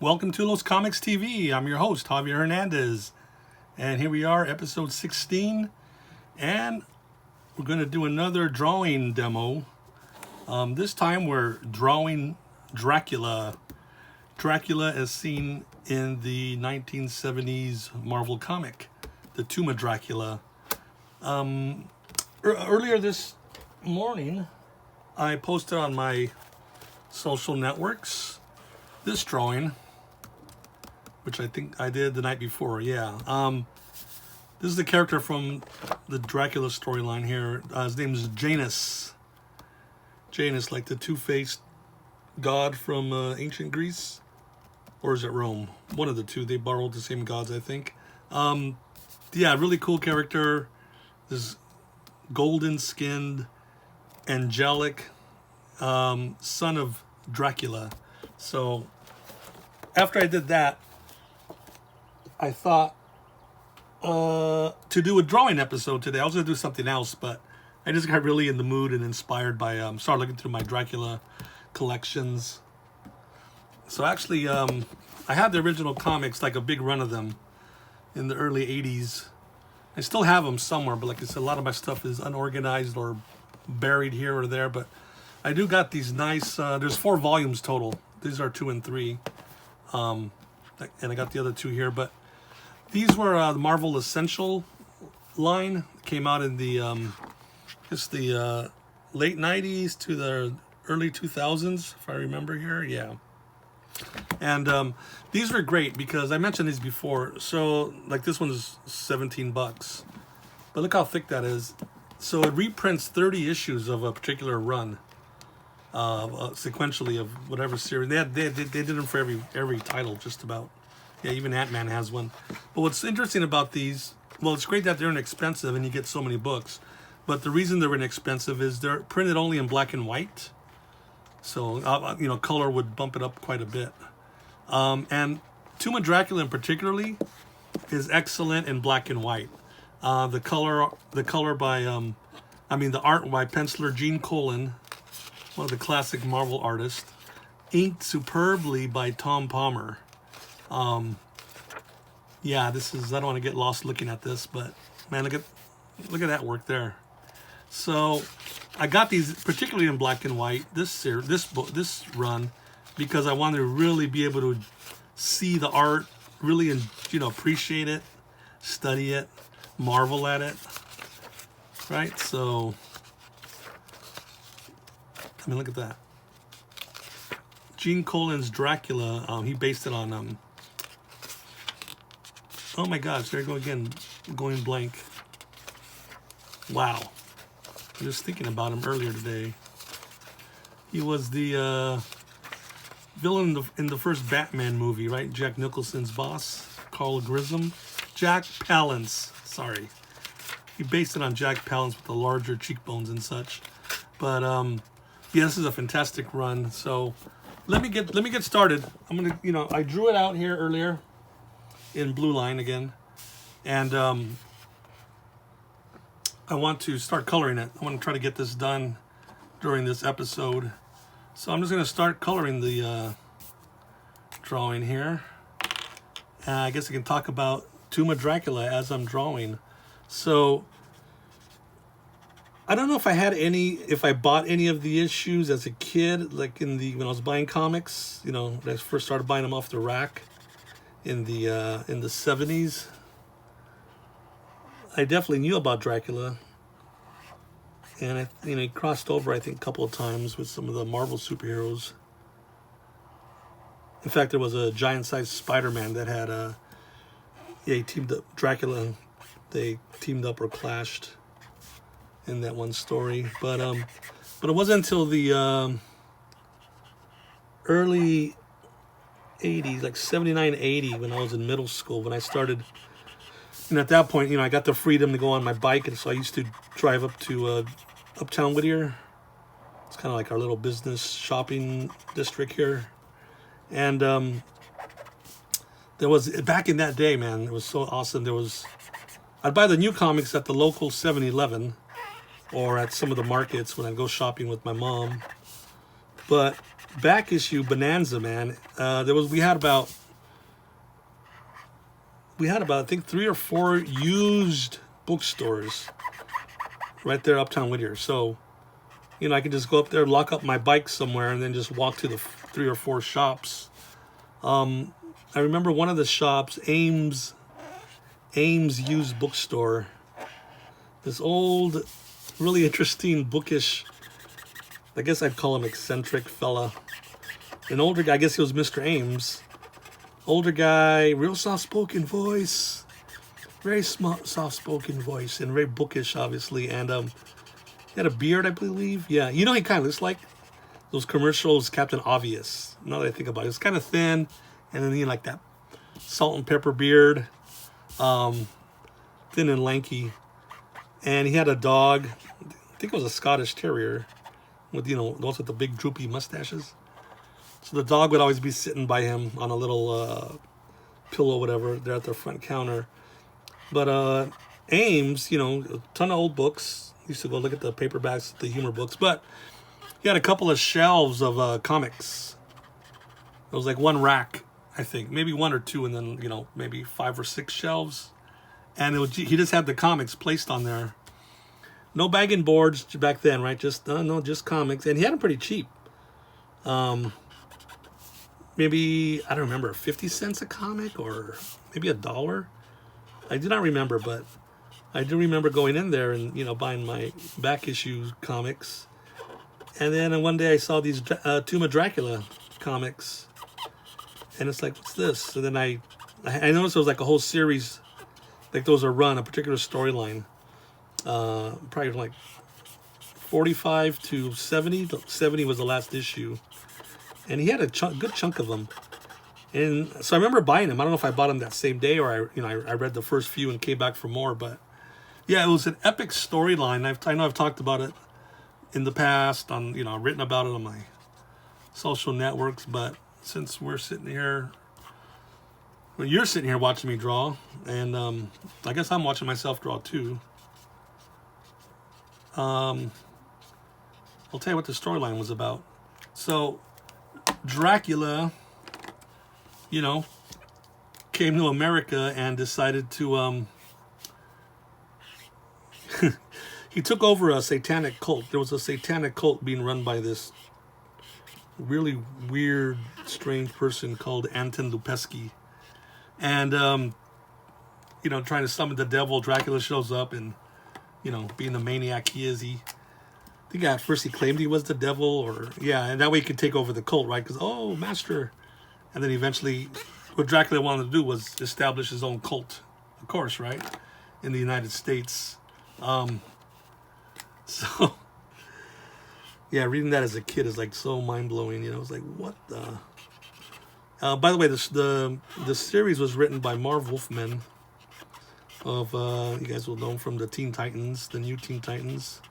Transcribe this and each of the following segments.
Welcome to Los Comics TV. I'm your host, Javier Hernandez. And here we are, episode 16. And we're going to do another drawing demo. This time we're drawing Dracula. Dracula as seen in the 1970s Marvel comic, the Tomb of Dracula. Earlier this morning, I posted on my social networks this drawing, which I think I did the night before. Yeah. This is the character from the Dracula storyline here. His name is Janus. Janus, like the two-faced god from ancient Greece. Or is it Rome? One of the two. They borrowed the same gods, I think. Yeah, really cool character. This golden-skinned, angelic son of Dracula. So after I did that, I thought to do a drawing episode today. I was going to do something else, but I just got really in the mood and inspired by started looking through my Dracula collections. So actually, I had the original comics, like a big run of them in the early 80s. I still have them somewhere, but like I said, a lot of my stuff is unorganized or buried here or there. But I do got these nice, there's 4 volumes total. These are 2 and 3. And I got the other 2 here. But these were the Marvel Essential line. Came out in the, the late 90s to the early 2000s, if I remember here. Yeah. And these were great because I mentioned these before. So like this one is $17, but look how thick that is. So it reprints 30 issues of a particular run, sequentially of whatever series. They did them for every title, just about. Yeah, even Ant-Man has one. But what's interesting about these, well, it's great that they're inexpensive and you get so many books. But the reason they're inexpensive is they're printed only in black and white. So, color would bump it up quite a bit. And Tomb of Dracula in particularly is excellent in black and white. The color by, the art by penciler Gene Colan, one of the classic Marvel artists, inked superbly by Tom Palmer. Yeah, this is, I don't want to get lost looking at this, but man, look at that work there. So I got these particularly in black and white, this run, because I wanted to really be able to see the art, really, appreciate it, study it, marvel at it, right? So, look at that. Gene Colan's Dracula, he based it on, oh my gosh, there you go again, going blank. Wow. I was thinking about him earlier today. He was the villain in the first Batman movie, right? Jack Nicholson's boss, Carl Grissom. Jack Palance, sorry. He based it on Jack Palance with the larger cheekbones and such. But yeah, this is a fantastic run. So let me get started. I'm gonna, I drew it out here earlier in blue line again, and I want to start coloring it. I want to try to get this done during this episode. So I'm just going to start coloring the drawing here. And I guess I can talk about Tomb of Dracula as I'm drawing. So I don't know if I bought any of the issues as a kid, like when I was buying comics, when I first started buying them off the rack in the 70s. I definitely knew about Dracula, and he crossed over, I think, a couple of times with some of the Marvel superheroes. In fact, there was a giant-sized Spider-Man that had he teamed up Dracula. They teamed up or clashed in that one story, but it wasn't until the early 80s, like 79, 80, when I was in middle school, when I started. And at that point, I got the freedom to go on my bike, and so I used to drive up to Uptown Whittier. It's kind of like our little business shopping district here. And there was, back in that day, man, it was so awesome. I'd buy the new comics at the local 7-Eleven or at some of the markets when I'd go shopping with my mom. But back issue bonanza, man. We had about I think 3 or 4 used bookstores right there uptown Whittier. So, you know, I could just go up there, lock up my bike somewhere, and then just walk to the 3 or 4 shops. I remember one of the shops, Ames Used Bookstore. This old, really interesting, bookish, I guess I'd call him eccentric fella. An older guy, I guess he was Mr. Ames. Older guy, real soft-spoken voice. Very soft-spoken voice, and very bookish, obviously. And he had a beard, I believe. Yeah, you know, he kind of looks like those commercials, Captain Obvious. Now that I think about it, it's kind of thin, and then you know, like that salt and pepper beard, thin and lanky. And he had a dog. I think it was a Scottish Terrier, with, you know, those with the big droopy mustaches. So the dog would always be sitting by him on a little pillow, whatever, there at the front counter. But Ames, you know, a ton of old books. Used to go look at the paperbacks, the humor books. But he had a couple of shelves of comics. It was like one rack, I think, maybe 1 or 2, and then, you know, maybe 5 or 6 shelves. And he just had the comics placed on there. No bag and boards back then, right? Just just comics. And he had them pretty cheap. Maybe, I don't remember, 50 cents a comic, or maybe $1. I do not remember, but I do remember going in there and, you know, buying my back issue comics. And then one day I saw these Tomb of Dracula comics. And it's like, what's this? So then I noticed it was like a whole series. Like there was a particular storyline. Probably like 45 to 70. 70 was the last issue. And he had a good chunk of them. And so I remember buying them. I don't know if I bought them that same day, or I read the first few and came back for more. But yeah, it was an epic storyline. I know I've talked about it in the past, on, you know, written about it on my social networks. But since we're sitting here, well, you're sitting here watching me draw, and I guess I'm watching myself draw too. I'll tell you what the storyline was about. So Dracula, you know, came to America and decided to he took over a satanic cult. There was a satanic cult being run by this really weird, strange person called Anton Lupesky. And, you know, trying to summon the devil. Dracula shows up, and, you know, being the maniac he is, I think at first he claimed he was the devil, or, yeah, and that way he could take over the cult, right? Because, oh, master. And then eventually, what Dracula wanted to do was establish his own cult, of course, right? In the United States. So, yeah, reading that as a kid is like so mind-blowing, you know. It's like, what the... by the way, the series was written by Marv Wolfman of, you guys will know him from the Teen Titans, the new Teen Titans.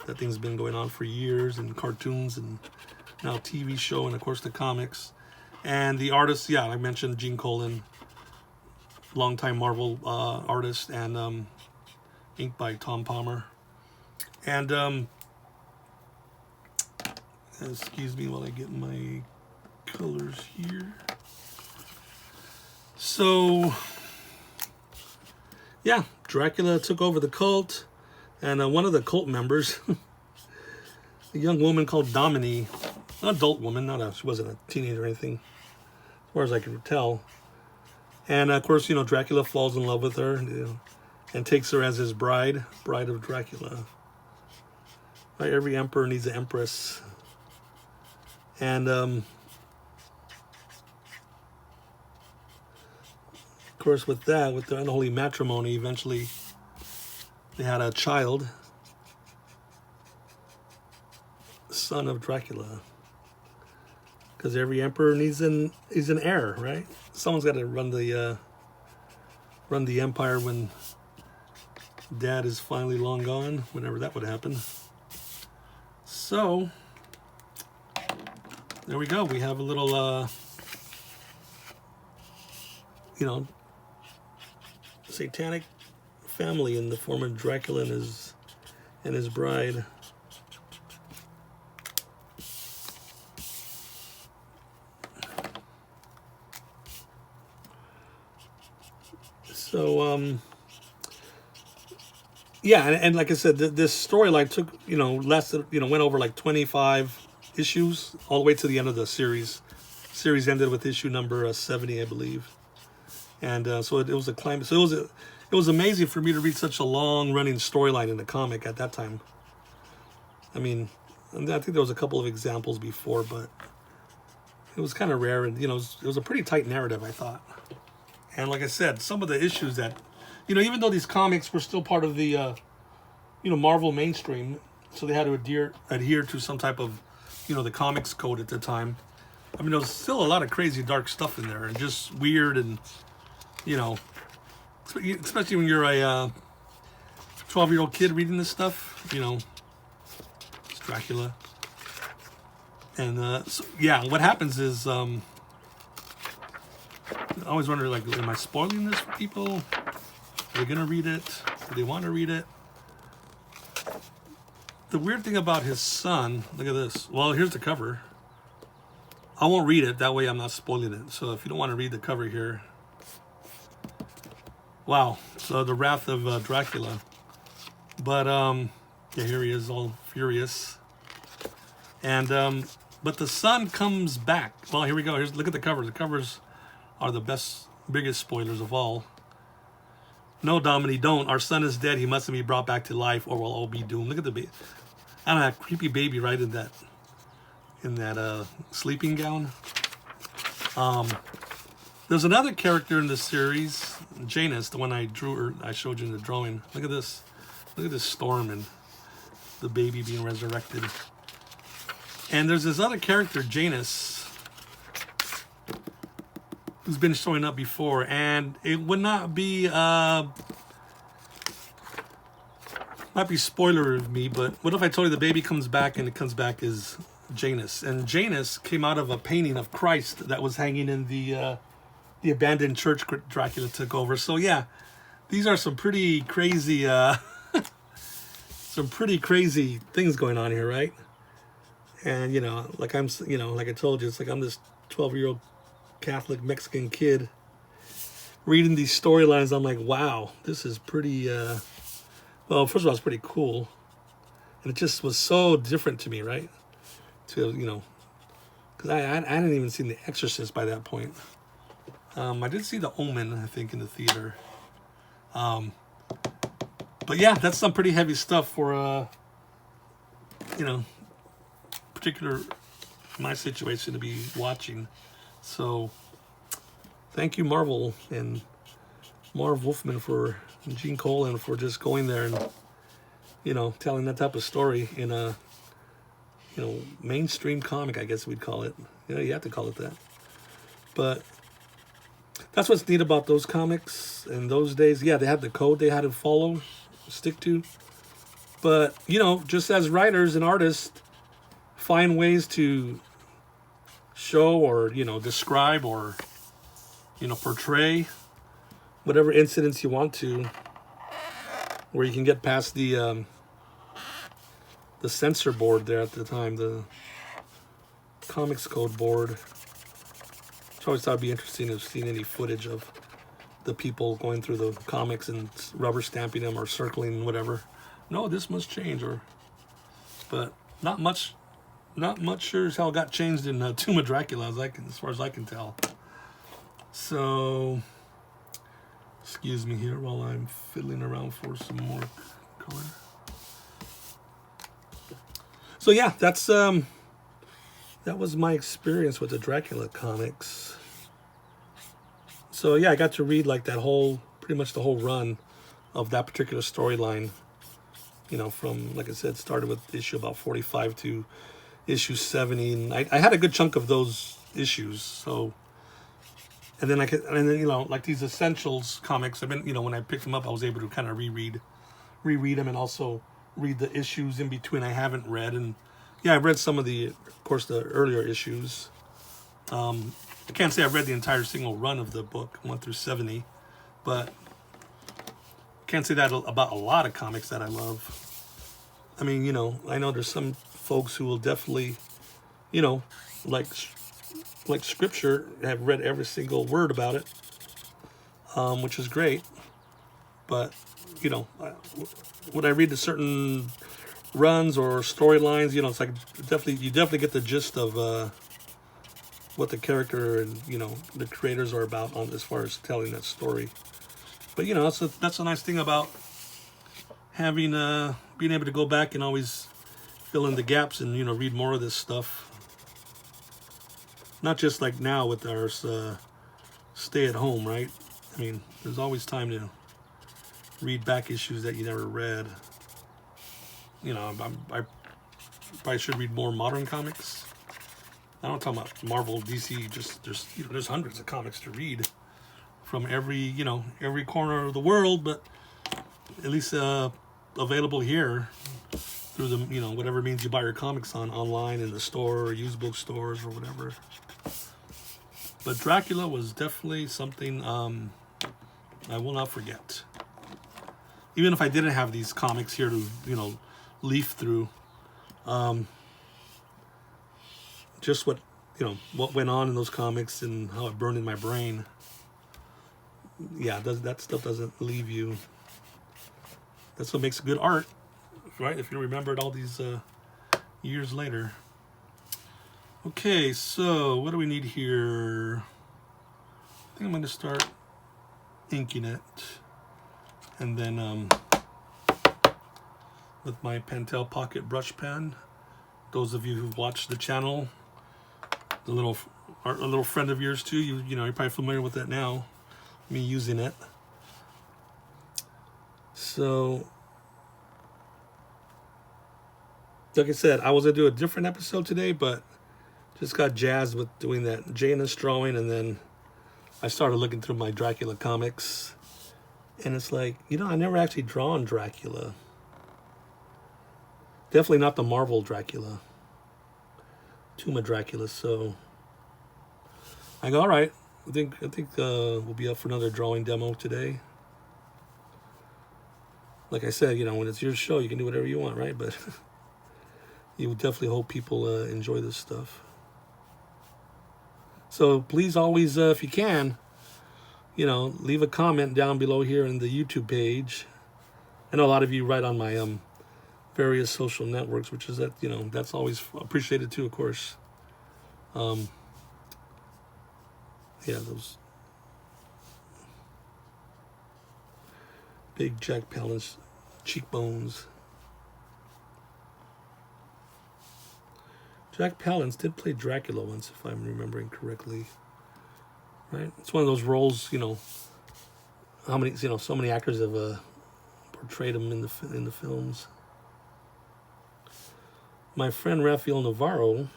That thing's been going on for years, and cartoons, and now TV show, and of course the comics. And the artist, yeah, I mentioned Gene Colan, longtime Marvel artist, and inked by Tom Palmer. And, excuse me while I get my colors here. So, yeah, Dracula took over the cult, and one of the cult members, a young woman called Domini, an adult woman, she wasn't a teenager or anything, as far as I could tell. And of course, you know, Dracula falls in love with her, you know, and takes her as his bride of Dracula. Right, every emperor needs an empress. And of course, with the unholy matrimony, eventually they had a child, son of Dracula. Because every emperor needs an heir, right? Someone's got to run the empire when dad is finally long gone, whenever that would happen. So there we go. We have a little, you know, satanic family in the form of Dracula and his bride. So, yeah, and like I said, this storyline took, less than, went over like 25 issues all the way to the end of the series. Series ended with issue number 70, I believe. And so it was a climax. So it was amazing for me to read such a long running storyline in the comic at that time. I mean, I think there was a couple of examples before, but it was kind of rare, and it was a pretty tight narrative, I thought. And like I said, some of the issues that, even though these comics were still part of the, Marvel mainstream, so they had to adhere to some type of, the comics code at the time. I mean, there was still a lot of crazy, dark stuff in there, and just weird, and especially when you're a 12-year-old kid reading this stuff, it's Dracula. And so, yeah, what happens is, I always wonder, like, am I spoiling this for people? Are they going to read it? Do they want to read it? The weird thing about his son, look at this. Well, here's the cover. I won't read it. That way I'm not spoiling it. So if you don't want to read the cover here. Wow. So the Wrath of Dracula. But, yeah, here he is all furious. And, but the son comes back. Well, here we go. Look at the cover. The covers are the biggest spoilers of all. No, Dominic, don't. Our son is dead. He mustn't be brought back to life, or we'll all be doomed. Look at the baby. I don't know, that creepy baby right in that sleeping gown. There's another character in this series, Janus, the one I showed you in the drawing. Look at this. Look at this storm and the baby being resurrected. And there's this other character, Janus, who's been showing up before, and it would not be might be spoiler of me, but what if I told you the baby comes back and it comes back as Janus? And Janus came out of a painting of Christ that was hanging in the abandoned church Dracula took over. So yeah, these are some pretty crazy some pretty crazy things going on here, right? And like like I told you, it's like I'm this 12-year-old Catholic Mexican kid reading these storylines. I'm like, wow, this is pretty well, first of all, it's pretty cool, and it just was so different to me, right? To because I hadn't even seen The Exorcist by that point. I did see The Omen, I think, in the theater. But yeah, that's some pretty heavy stuff for particular my situation to be watching. So thank you, Marvel and Marv Wolfman and Gene Colan for just going there and telling that type of story in a mainstream comic, I guess we'd call it. You have to call it that. But that's what's neat about those comics in those days. Yeah, they had the code they had to follow, stick to. But just as writers and artists find ways to show or describe or portray whatever incidents you want to, where you can get past the censor board there at the time, the comics code board. Which I always thought it'd be interesting to have seen any footage of the people going through the comics and rubber stamping them or circling whatever. No, this must change, but not much sure as hell got changed in Tomb of Dracula, as far as I can tell. So, excuse me here while I'm fiddling around for some more color. So yeah, that's that was my experience with the Dracula comics. So yeah, I got to read like pretty much the whole run of that particular storyline. From, like I said, started with issue about 45 to issue 70, and I had a good chunk of those issues. So, and then like these Essentials comics, I've been, when I picked them up, I was able to kind of reread them, and also read the issues in between I haven't read. And yeah, I've read some of the earlier issues. I can't say I've read the entire single run of the book, 1 through 70, but can't say that about a lot of comics that I love. I mean, I know there's some folks who will definitely, like scripture, have read every single word about it, which is great. But, you know, when I read the certain runs or storylines, you know, it's like you definitely get the gist of what the character and, you know, the creators are about on as far as telling that story. But, you know, that's a nice thing about having being able to go back and always fill in the gaps and, you know, read more of this stuff. Not just like now with our stay at home, right? I mean, there's always time to read back issues that you never read. You know, I probably should read more modern comics. I don't talk about Marvel, DC. Just there's hundreds of comics to read from every corner of the world, but at least available here through the whatever means you buy your comics online in the store or used bookstores or whatever. But Dracula was definitely something I will not forget. Even if I didn't have these comics here to leaf through, just what went on in those comics and how it burned in my brain. Yeah, that stuff doesn't leave you. That's what makes good art, right? If you remember it all these years later. Okay, so what do we need here? I think I'm going to start inking it. And then with my Pentel Pocket brush pen. Those of you who've watched the channel, a little friend of yours too, you're probably familiar with that now, me using it. So, like I said, I was going to do a different episode today, but just got jazzed with doing that Janus drawing, and then I started looking through my Dracula comics, and it's like, I never actually drawn Dracula. Definitely not the Marvel Dracula. Tomb of Dracula, so I go, all right, I think we'll be up for another drawing demo today. Like I said, when it's your show, you can do whatever you want, right? But you definitely hope people enjoy this stuff. So please always, if you can, leave a comment down below here in the YouTube page. I know a lot of you write on my various social networks, which is that's always appreciated too, of course. Yeah, those big Jack Palance cheekbones. Jack Palance did play Dracula once, if I'm remembering correctly. Right? It's one of those roles, how many, so many actors have portrayed him in the films. My friend Rafael Navarro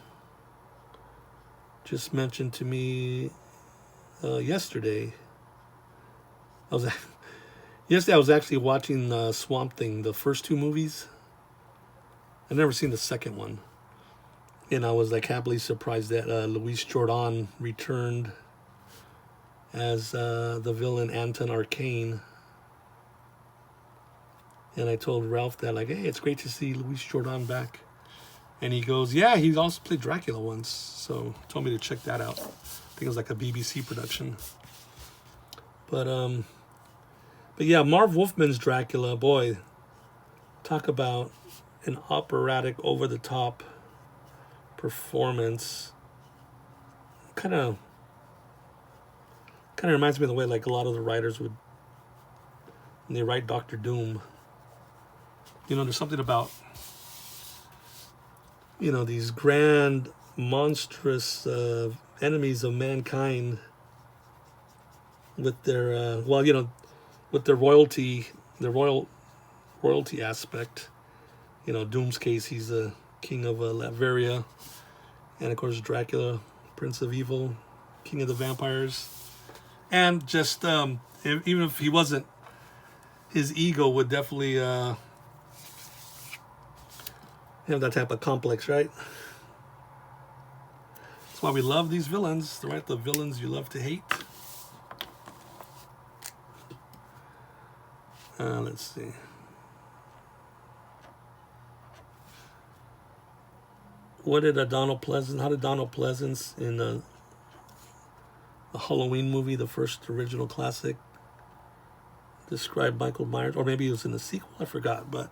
just mentioned to me yesterday. Yesterday I was actually watching Swamp Thing, the first two movies. I've never seen the second one. And I was happily surprised that Luis Jordan returned as the villain Anton Arcane. And I told Ralph that hey, it's great to see Luis Jordan back. And he goes, yeah, he also played Dracula once. So he told me to check that out. I think it was a BBC production. But yeah, Marv Wolfman's Dracula, boy, talk about an operatic, over-the-top performance. Kind of reminds me of the way a lot of the writers would, when they write Doctor Doom. There's something about these grand, monstrous enemies of mankind with their with their royalty, their royalty aspect. Doom's case, he's the king of Latveria, and of course Dracula, Prince of Evil, king of the vampires. And just even if he wasn't, his ego would definitely have that type of complex, right? That's why we love these villains, right? The villains you love to hate. Let's see. How did Donald Pleasance in the Halloween movie, the first original classic, described Michael Myers, or maybe it was in the sequel, I forgot, but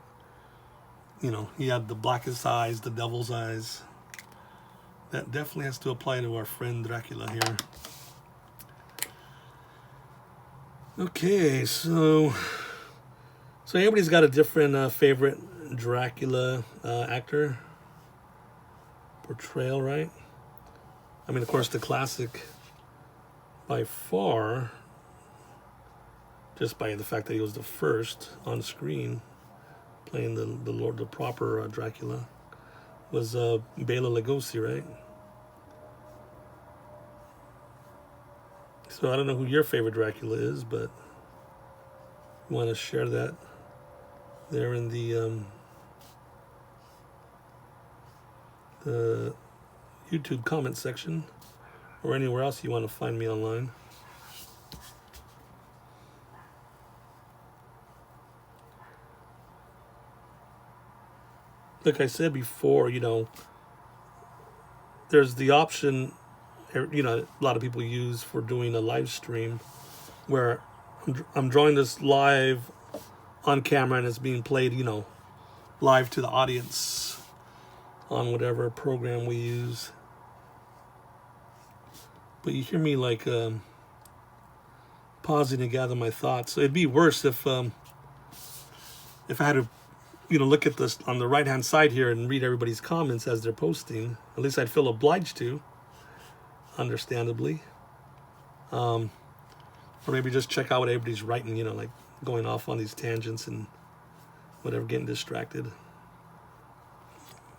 you know, he had the blackest eyes, the devil's eyes. That definitely has to apply to our friend Dracula here. Okay, so everybody's got a different favorite Dracula actor portrayal, right? I mean, of course, the classic by far, just by the fact that he was the first on screen playing the proper Dracula, was Bela Lugosi, right? So I don't know who your favorite Dracula is, but you want to share that there in the YouTube comment section, or anywhere else you want to find me online. Like I said before, you know, there's the option, you know, a lot of people use for doing a live stream where I'm drawing this live on camera and it's being played, you know, live to the audience on whatever program we use. But you hear me like pausing to gather my thoughts. So it'd be worse if I had to, you know, look at this on the right hand side here and read everybody's comments as they're posting. At least I'd feel obliged to, understandably. Or maybe just check out what everybody's writing, you know, like going off on these tangents and whatever, getting distracted.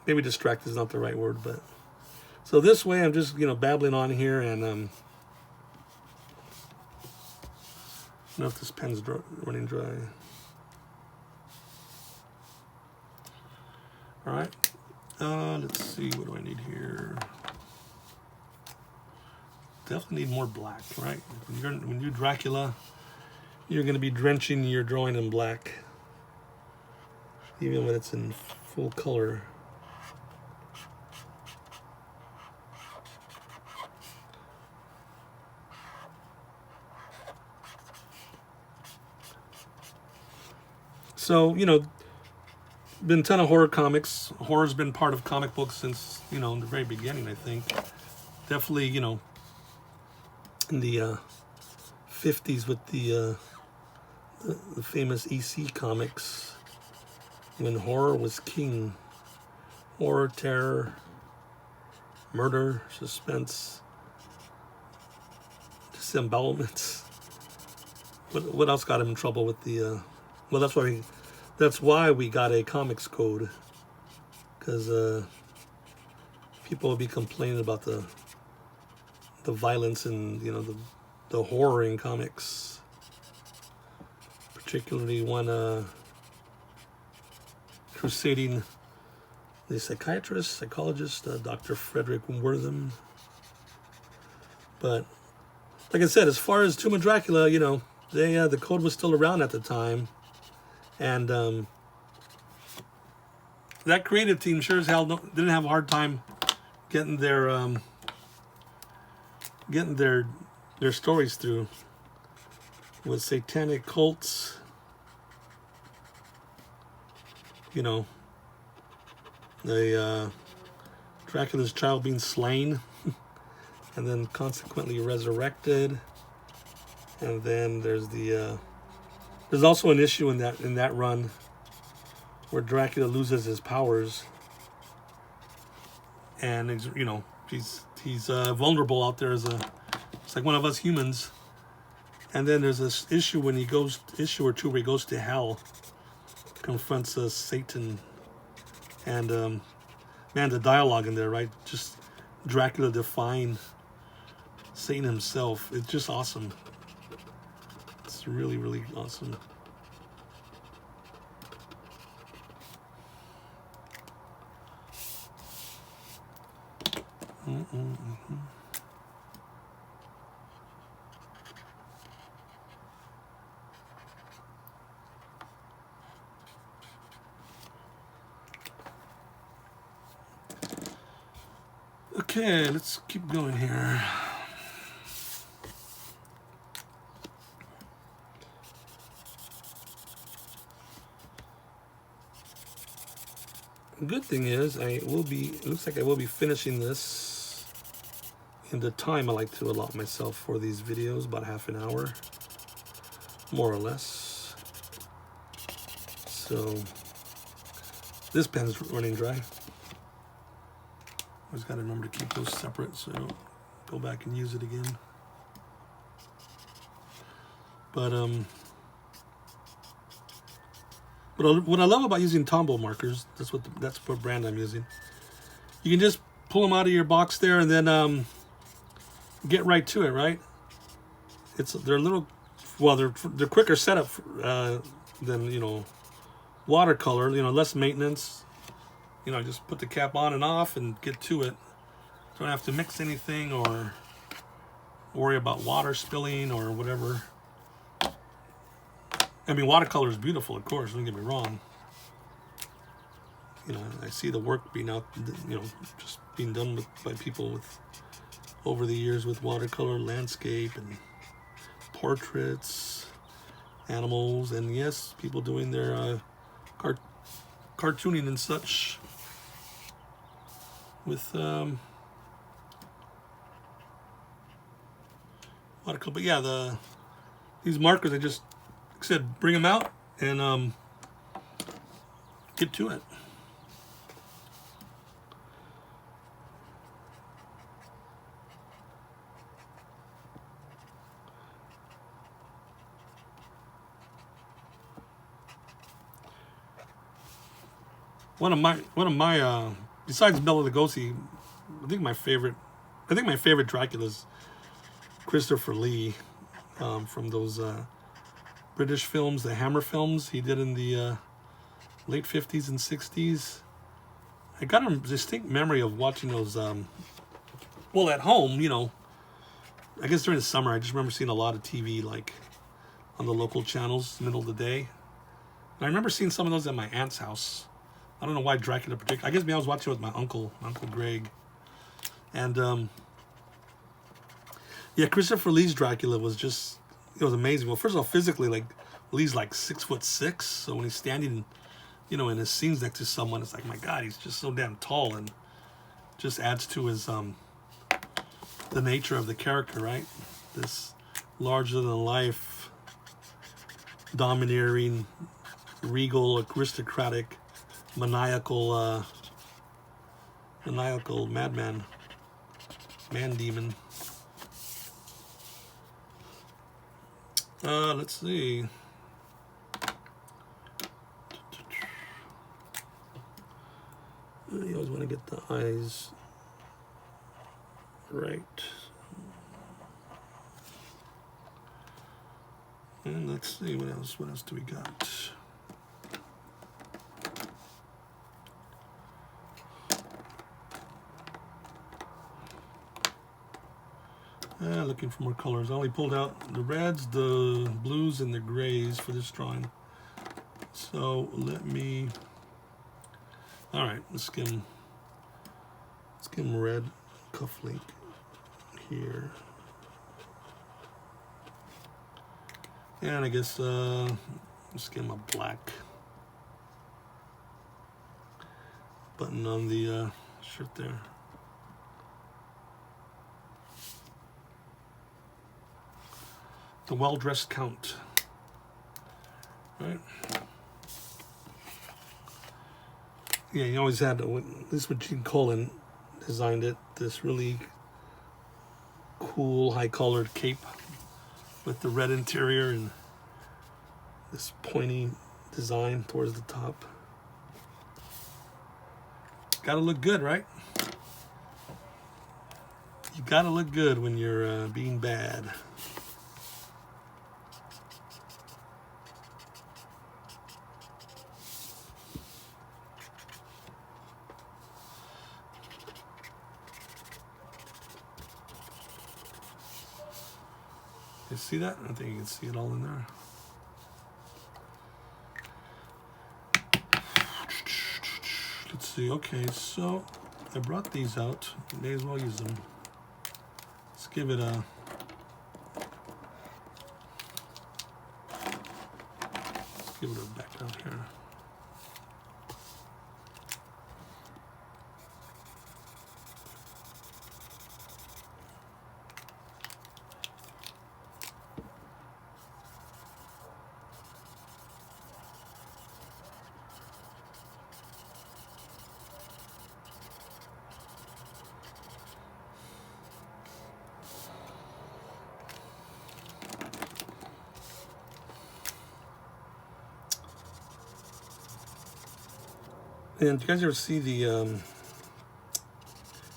Maybe distracted is not the right word, but so this way I'm just, you know, babbling on here, and I don't know if this pen's running dry. All right, let's see, what do I need here? Definitely need more black, right? When you're Dracula, you're going to be drenching your drawing in black, even when it's in full color. So, you know, been a ton of horror comics. Horror's been part of comic books since, you know, in the very beginning, I think. Definitely, you know, in the 50s with the famous EC comics, when horror was king. Horror, terror, murder, suspense, disembowelments. What else got him in trouble with the... well, that's why we got a comics code, because people will be complaining about the violence and, you know, the horror in comics, particularly one crusading the psychologist, Dr. Frederick Wortham. But like I said, as far as Tomb of Dracula, you know, the code was still around at the time. And that creative team sure as hell didn't have a hard time getting their stories through, with satanic cults, you know, the Dracula's child being slain and then consequently resurrected, and then there's also an issue in that run where Dracula loses his powers, and you know, he's vulnerable out there it's like one of us humans. And then there's this issue when issue or two where he goes to hell, confronts Satan, and man, the dialogue in there, right? Just Dracula defying Satan himself. It's just awesome. It's really, really awesome. Okay, let's keep going here. good thing is it looks like I will be finishing this in the time I like to allot myself for these videos, about half an hour, more or less. So this pen's running dry. Always got to remember to keep those separate so I don't go back and use it again. But what I love about using Tombow markers, that's what brand I'm using. You can just pull them out of your box there and then get right to it, right? They're a little, well, they're quicker setup than, you know, watercolor, you know, less maintenance. You know, just put the cap on and off and get to it. Don't have to mix anything or worry about water spilling or whatever. I mean, watercolor is beautiful, of course, don't get me wrong. You know, I see the work being out, you know, just being done by people with over the years with watercolor, landscape, and portraits, animals, and yes, people doing their cartooning and such with watercolor. But yeah, these markers, I just, like I said, bring them out and get to it. One of my besides Bela Lugosi, I think my favorite Dracula is Christopher Lee, from those British films, the Hammer films he did in the late 50s and 60s. I got a distinct memory of watching those, well, at home, you know, I guess during the summer. I just remember seeing a lot of TV, like, on the local channels, middle of the day. And I remember seeing some of those at my aunt's house. I don't know why Dracula in particular. I guess maybe I was watching with my Uncle Greg. And, yeah, Christopher Lee's Dracula was just, it was amazing. Well, first of all, physically, like, Lee's like 6'6", so when he's standing, you know, in his scenes next to someone, it's like, my God, he's just so damn tall, and just adds to his, the nature of the character, right? This larger-than-life, domineering, regal, aristocratic, maniacal madman, man-demon. Let's see. You always want to get the eyes right. And let's see, what else do we got? Looking for more colors. I only pulled out the reds, the blues, and the grays for this drawing. So let me, all right, let's skim red cufflink here. And I guess skim a black button on the shirt there. The well-dressed count, right? Yeah, he always had, at least when Colan designed it, this really cool, high-collared cape with the red interior and this pointy design towards the top. Gotta look good, right? You gotta look good when you're being bad. You see that? I think you can see it all in there. Let's see. Okay, so I brought these out. May as well use them. Let's give it a... Let's give it a background here. And do you guys ever see the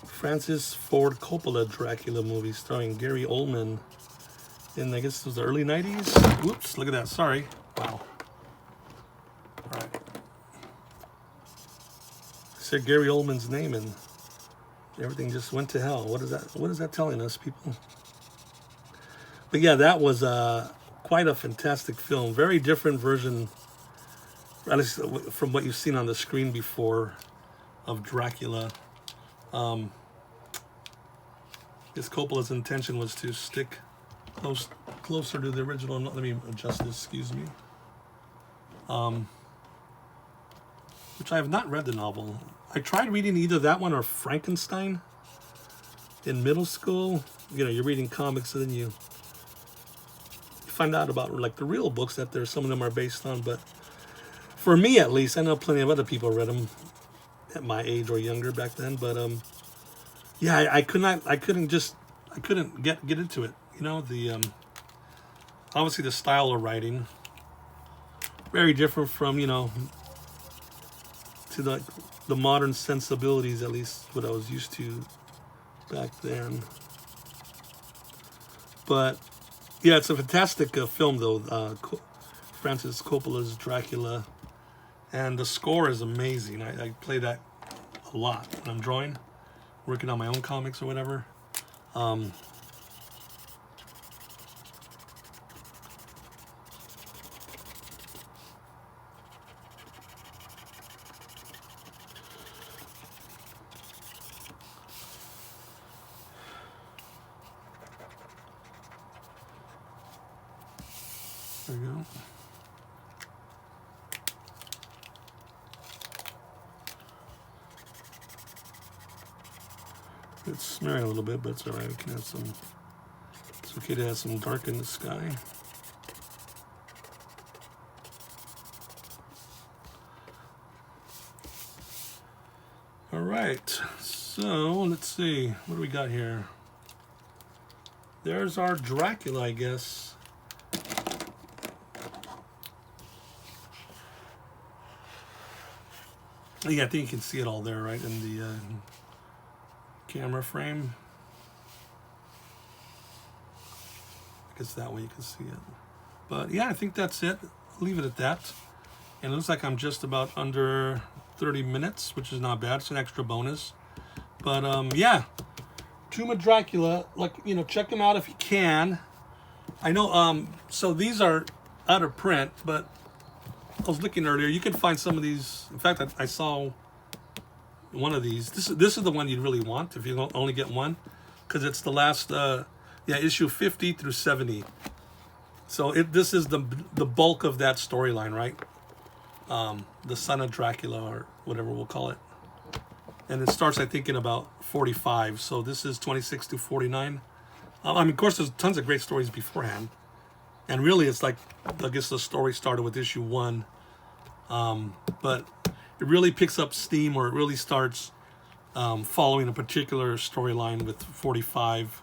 Francis Ford Coppola Dracula movie starring Gary Oldman in, I guess it was the early 90s? Whoops, look at that, sorry. Wow. All right. I said Gary Oldman's name and everything just went to hell. What is that telling us, people? But yeah, that was quite a fantastic film. Very different version, at least from what you've seen on the screen before, of Dracula. His Coppola's intention was to stick closer to the original. Let me adjust this, excuse me. Which I have not read the novel. I tried reading either that one or Frankenstein in middle school. You know, you're reading comics and then you find out about like the real books that some of them are based on. But for me, at least, I know plenty of other people read them at my age or younger back then. But yeah, I couldn't get into it. You know, the obviously the style of writing very different from, you know, to the modern sensibilities, at least what I was used to back then. But yeah, it's a fantastic film though, Francis Coppola's Dracula, and the score is amazing. I play that a lot when I'm drawing, working on my own comics or whatever. There we go. It's smearing a little bit, but it's all right. We can have some. It's okay to have some dark in the sky. All right. So let's see. What do we got here? There's our Dracula, I guess. Yeah, I think you can see it all there, right, in the camera frame. I guess that way you can see it. But yeah, I think that's it. I'll leave it at that. And it looks like I'm just about under 30 minutes, which is not bad. It's an extra bonus. But yeah, Tomb of Dracula, like, you know, check them out if you can. I know, so these are out of print, but I was looking earlier. You can find some of these. In fact, I saw one of these. This is the one you'd really want if you don't only get one, because it's the last, issue 50 through 70. So this is the bulk of that storyline, right? The Son of Dracula, or whatever we'll call it. And it starts, I think, in about 45. So this is 26 to 49. I mean, of course, there's tons of great stories beforehand. And really, it's like, I guess the story started with issue 1. But it really picks up steam, or it really starts following a particular storyline with 45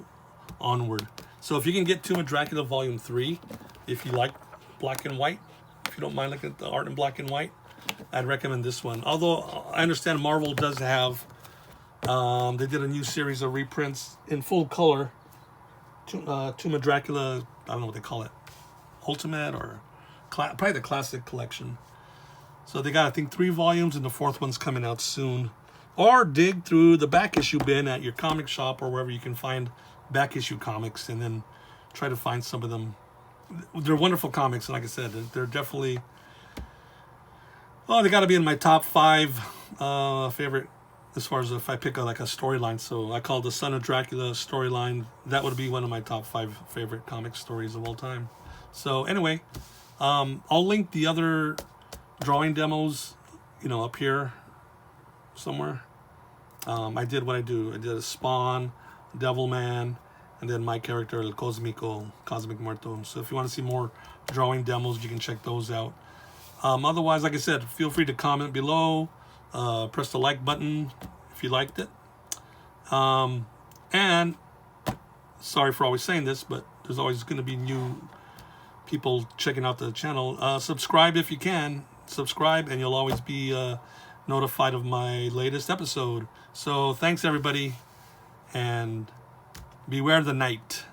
onward. So if you can get Tomb of Dracula Volume 3, if you like black and white, if you don't mind looking at the art in black and white, I'd recommend this one. Although I understand Marvel does have, they did a new series of reprints in full color. Tomb of Dracula, I don't know what they call it, Ultimate, or probably the Classic Collection. So they got, I think, 3 volumes, and the 4th one's coming out soon. Or dig through the back issue bin at your comic shop or wherever you can find back issue comics, and then try to find some of them. They're wonderful comics, and like I said, they're definitely, they got to be in my top 5 favorite, as far as if I pick like a storyline. So I call the Son of Dracula storyline. That would be one of my top 5 favorite comic stories of all time. So anyway, I'll link the other drawing demos, you know, up here somewhere. I did what I do. I did a Spawn, Devilman, and then my character, El Cosmico, Cosmic Muerto. So if you want to see more drawing demos, you can check those out. Otherwise, like I said, feel free to comment below. Press the like button if you liked it. And sorry for always saying this, but there's always going to be new people checking out the channel. Subscribe if you can. Subscribe, and you'll always be notified of my latest episode. So thanks everybody, and beware the night.